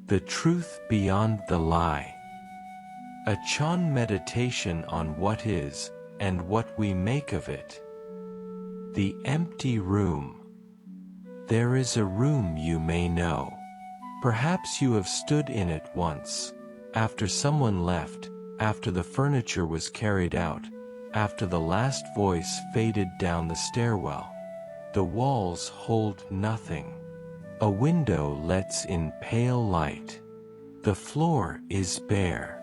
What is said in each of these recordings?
The truth beyond the lie. A Chan meditation on what is, and what we make of it. The empty room. There is a room you may know. Perhaps you have stood in it once, after someone left, after the furniture was carried out, after the last voice faded down the stairwell. The walls hold nothing. A window lets in pale light. The floor is bare.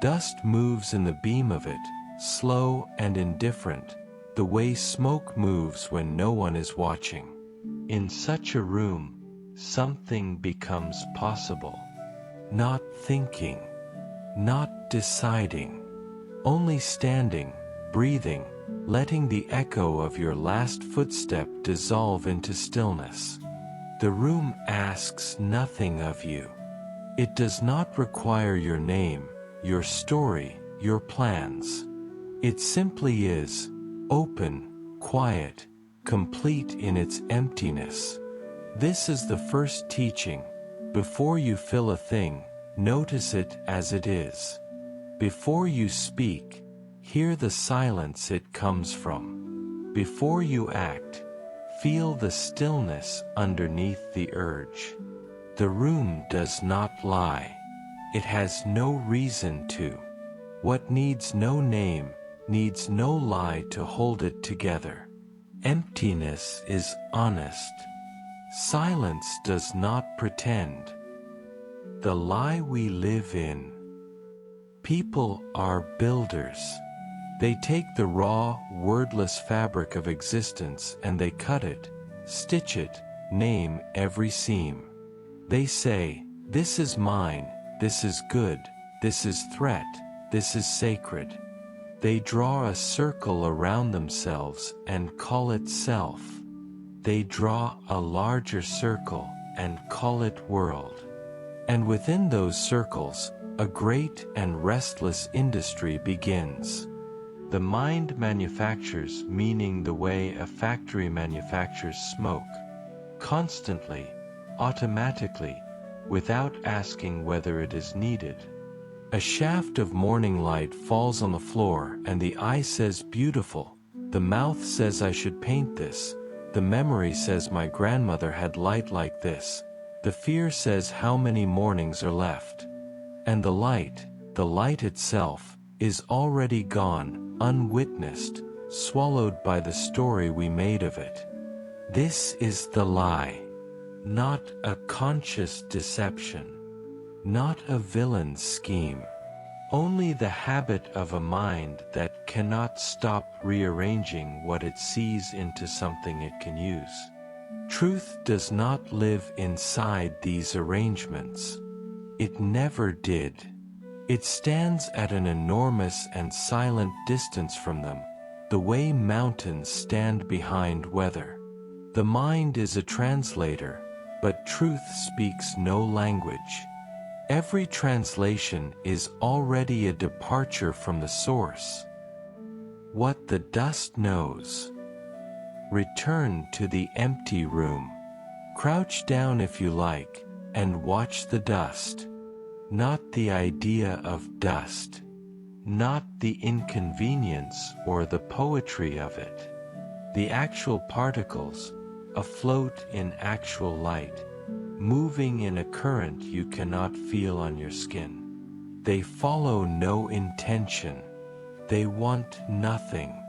Dust moves in the beam of it, slow and indifferent, the way smoke moves when no one is watching. In such a room, something becomes possible. Not thinking, not deciding, only standing, breathing, letting the echo of your last footstep dissolve into stillness. The room asks nothing of you. It does not require your name, your story, your plans. It simply is, open, quiet, complete in its emptiness. This is the first teaching. Before you fill a thing, notice it as it is. Before you speak, hear the silence it comes from. Before you act, feel the stillness underneath the urge. The room does not lie. It has no reason to. What needs no name, needs no lie to hold it together. Emptiness is honest. Silence does not pretend. The lie we live in. People are builders. They take the raw, wordless fabric of existence and they cut it, stitch it, name every seam. They say, this is mine, this is good, this is threat, this is sacred. They draw a circle around themselves and call it self. They draw a larger circle and call it world. And within those circles, a great and restless industry begins. The mind manufactures, meaning the way a factory manufactures smoke, constantly, automatically, without asking whether it is needed. A shaft of morning light falls on the floor and the eye says beautiful, the mouth says I should paint this, the memory says my grandmother had light like this, the fear says how many mornings are left. And the light itself, is already gone, unwitnessed, swallowed by the story we made of it. This is the lie. Not a conscious deception. Not a villain's scheme. Only the habit of a mind that cannot stop rearranging what it sees into something it can use. Truth does not live inside these arrangements. It never did. It stands at an enormous and silent distance from them, the way mountains stand behind weather. The mind is a translator, but truth speaks no language. Every translation is already a departure from the source. What the dust knows. Return to the empty room. Crouch down if you like, and watch the dust. Not the idea of dust. Not the inconvenience or the poetry of it. The actual particles, afloat in actual light, moving in a current you cannot feel on your skin. They follow no intention. They want nothing.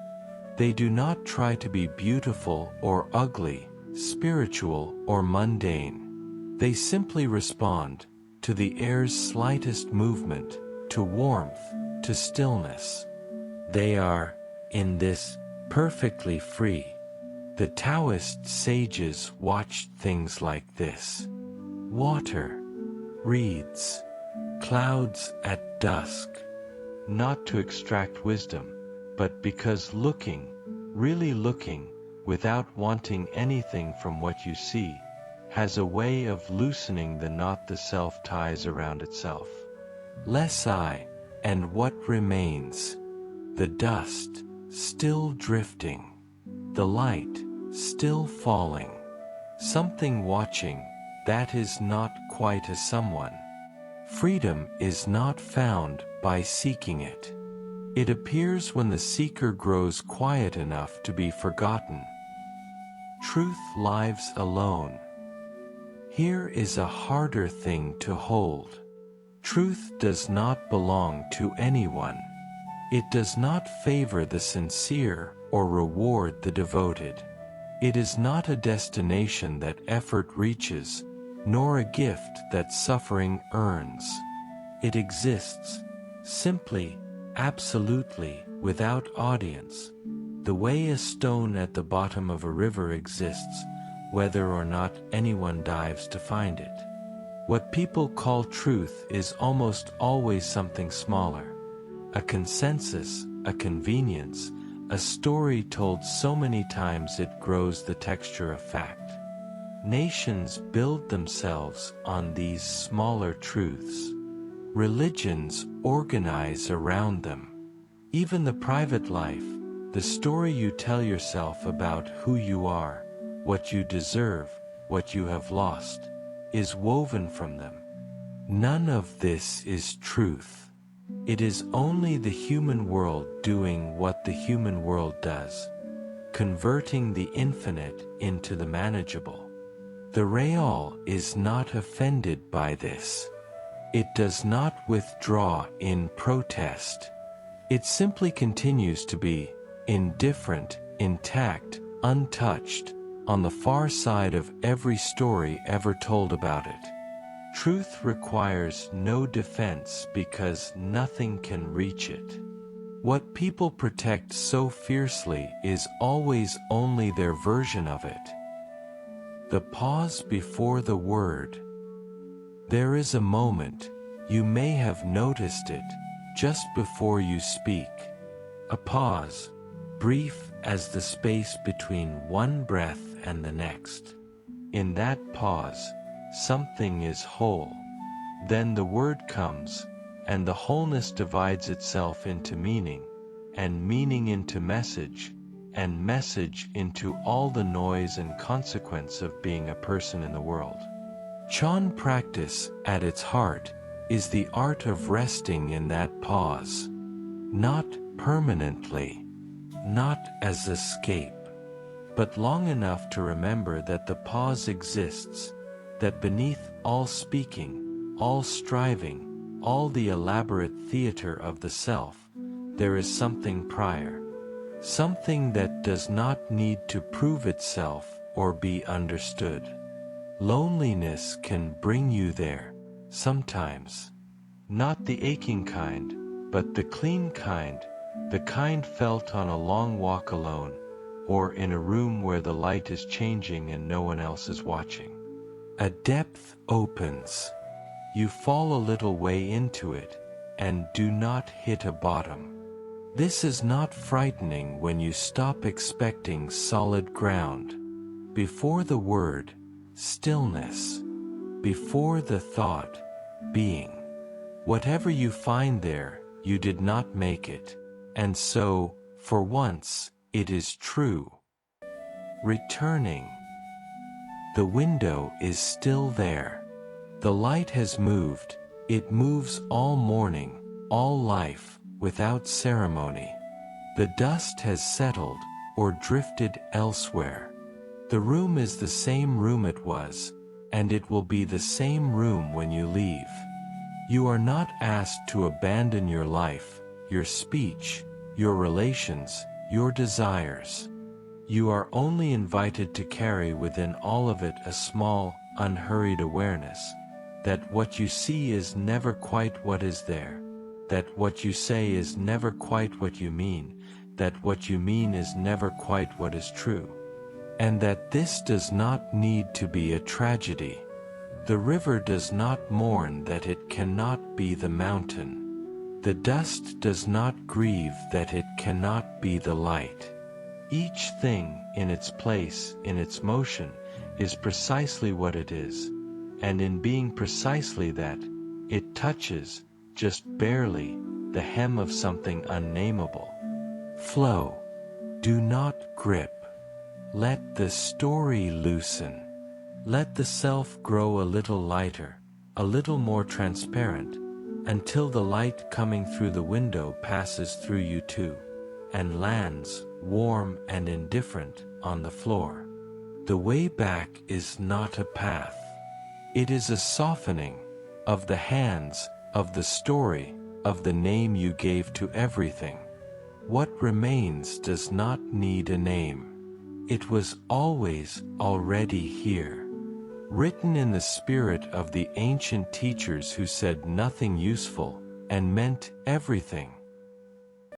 They do not try to be beautiful or ugly, spiritual or mundane. They simply respond to the air's slightest movement, to warmth, to stillness. They are, in this, perfectly free. The Taoist sages watched things like this. Water, reeds, clouds at dusk. Not to extract wisdom, but because looking, really looking, without wanting anything from what you see, has a way of loosening the knot the self ties around itself. Less I, and what remains? The dust, still drifting. The light, still falling. Something watching, that is not quite as someone. Freedom is not found by seeking it. It appears when the seeker grows quiet enough to be forgotten. Truth lives alone. Here is a harder thing to hold. Truth does not belong to anyone. It does not favor the sincere or reward the devoted. It is not a destination that effort reaches, nor a gift that suffering earns. It exists, simply, absolutely, without audience, the way a stone at the bottom of a river exists, whether or not anyone dives to find it. What people call truth is almost always something smaller. A consensus, a convenience, a story told so many times it grows the texture of fact. Nations build themselves on these smaller truths. Religions organize around them. Even the private life, the story you tell yourself about who you are, what you deserve, what you have lost, is woven from them. None of this is truth. It is only the human world doing what the human world does, converting the infinite into the manageable. The real is not offended by this. It does not withdraw in protest. It simply continues to be indifferent, intact, untouched, on the far side of every story ever told about it. Truth requires no defense because nothing can reach it. What people protect so fiercely is always only their version of it. The pause before the word. There is a moment, you may have noticed it, just before you speak. A pause, brief as the space between one breath and the next. In that pause, something is whole. Then the word comes, and the wholeness divides itself into meaning, and meaning into message, and message into all the noise and consequence of being a person in the world. Chan practice, at its heart, is the art of resting in that pause. Not permanently, not as escape, but long enough to remember that the pause exists, that beneath all speaking, all striving, all the elaborate theater of the self, there is something prior, something that does not need to prove itself or be understood. Loneliness can bring you there, sometimes. Not the aching kind, but the clean kind, the kind felt on a long walk alone, or in a room where the light is changing and no one else is watching. A depth opens. You fall a little way into it, and do not hit a bottom. This is not frightening when you stop expecting solid ground. Before the word, stillness. Before the thought, being. Whatever you find there, you did not make it, and so, for once, it is true. Returning. The window is still there. The light has moved, it moves all morning, all life, without ceremony. The dust has settled, or drifted elsewhere. The room is the same room it was, and it will be the same room when you leave. You are not asked to abandon your life, your speech, your relations, your desires. You are only invited to carry within all of it a small, unhurried awareness, that what you see is never quite what is there, that what you say is never quite what you mean, that what you mean is never quite what is true, and that this does not need to be a tragedy. The river does not mourn that it cannot be the mountain. The dust does not grieve that it cannot be the light. Each thing, in its place, in its motion, is precisely what it is, and in being precisely that, it touches, just barely, the hem of something unnameable. Flow. Do not grip. Let the story loosen. Let the self grow a little lighter, a little more transparent, until the light coming through the window passes through you too, and lands, warm and indifferent, on the floor. The way back is not a path. It is a softening of the hands, of the story, of the name you gave to everything. What remains does not need a name. It was always already here, written in the spirit of the ancient teachers who said nothing useful, and meant everything.